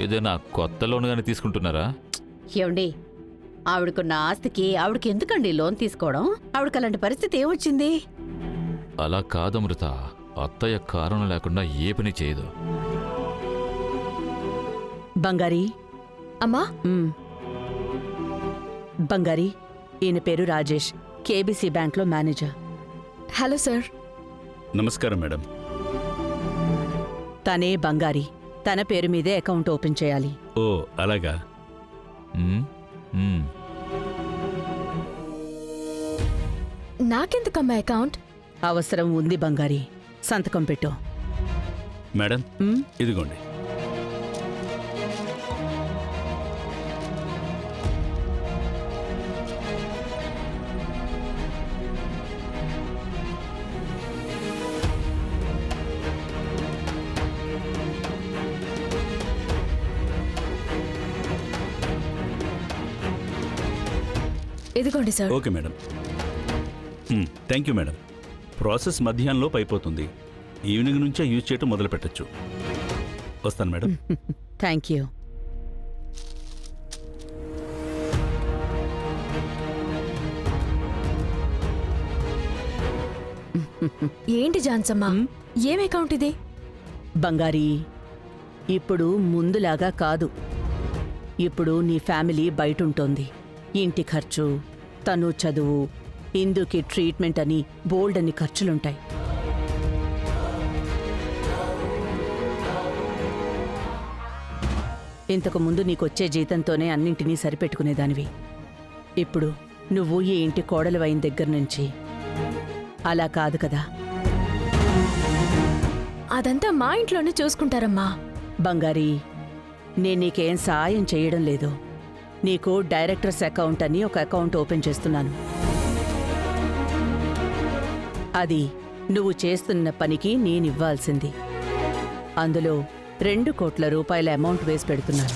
ఏదైనా కొత్త లోన్ గానీ తీసుకుంటున్నారా? ఏమండి, ఆవిడకున్న ఆస్తికి ఆవిడకి ఎందుకండి లోన్ తీసుకోవడం? ఆవిడకి అలాంటి పరిస్థితి ఏమొచ్చింది? అలా కాదమృత, అత్తయ్య కారణం లేకుండా ఏ పని చేయదు. బంగారి. అమ్మా. బంగారి, ఈయన పేరు రాజేష్, కేబీసీ బ్యాంక్లో మేనేజర్. Hello sir. నమస్కారం మేడం. తనే బంగారి, తన పేరు మీదే అకౌంట్ ఓపెన్ చేయాలి. ఓ అలాగా. నాకెందుకమ్మా అకౌంట్? అవసరం ఉంది బంగారి, సంతకం పెట్టు. మేడం ఇదిగోండి. ఇదిగోండి sir. Okay madam. Thank you madam. Process మధ్యాహ్నంలోపు అయిపోతుంది. ఈవినింగ్ నుంచే యూజ్ చేయటం మొదలు పెట్టచ్చు. వస్తాను మేడం. Thank you. ఏంటి జాన్సమ్మా, ఏం అకౌంట్ ఇది? బంగారి, ఇప్పుడు ముందులాగా కాదు. ఇప్పుడు నీ ఫ్యామిలీ బయటుంటోంది. ఇంటి ఖర్చు, తను చదువు, ఇందుకి ట్రీట్మెంట్ అని బోల్డ్ అని ఖర్చులుంటాయి. ఇంతకు ముందు నీకొచ్చే జీతంతోనే అన్నింటినీ సరిపెట్టుకునేదానివి. ఇప్పుడు నువ్వు ఈ ఇంటి కోడలు అయిన దగ్గర నుంచి అలా కాదు కదా. అదంతా మా ఇంట్లోనే చూసుకుంటారమ్మా. బంగారి, నేను నీకేం సాయం చేయడం లేదు. నీకు డైరెక్టర్స్ అకౌంట్ అని ఒక అకౌంట్ ఓపెన్ చేస్తున్నాను. అది నువ్వు చేస్తున్న పనికి నేనివ్వాల్సింది. అందులో 2 కోట్ల రూపాయల అమౌంట్ వేసి పెడుతున్నాను.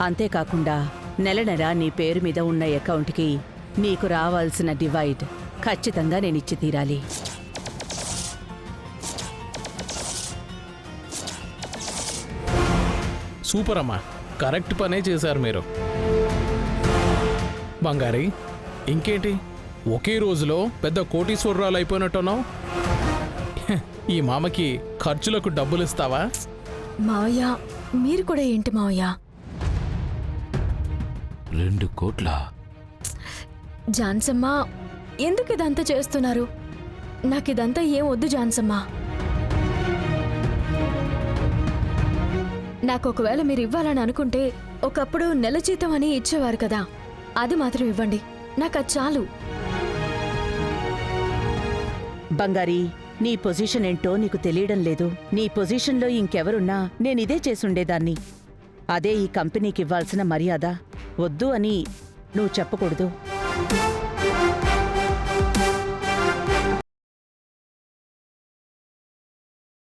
అంతేకాకుండా నెల నెల నీ పేరు మీద ఉన్న అకౌంట్కి నీకు రావాల్సిన డివైడ్ ఖచ్చితంగా నేనిచ్చి తీరాలి. సూపర్ అమ్మా, కరెక్ట్ పనే చేశారు మీరు. బంగారి, ఇంకేంటి ఒకే రోజులో పెద్ద కోటీశ్వరరాలు అయిపోయినట్టున్నావు. ఈ మామకి ఖర్చులకు డబ్బులు ఇస్తావా? మావయ్య, మీరు కూడా ఏంటి మావయ్య? 2 కోట్ల? జాన్సమ్మా, ఎందుకు ఇదంతా చేస్తున్నారు? నాకిదంతా ఏం వద్దు జాన్సమ్మా. నాకు ఒకవేళ మీరు ఇవ్వాలని అనుకుంటే ఒకప్పుడు నెల జీతం అని ఇచ్చేవారు కదా, అది మాత్రం ఇవ్వండి. నాకు అది చాలు. బంగారి, నీ పొజిషన్ ఏంటో నీకు తెలియడం లేదు. నీ పొజిషన్లో ఇంకెవరున్నా నేనిదే చేసుండేదాన్ని. అదే ఈ కంపెనీకి ఇవ్వాల్సిన మర్యాద. వద్దు అని నువ్వు చెప్పకూడదు.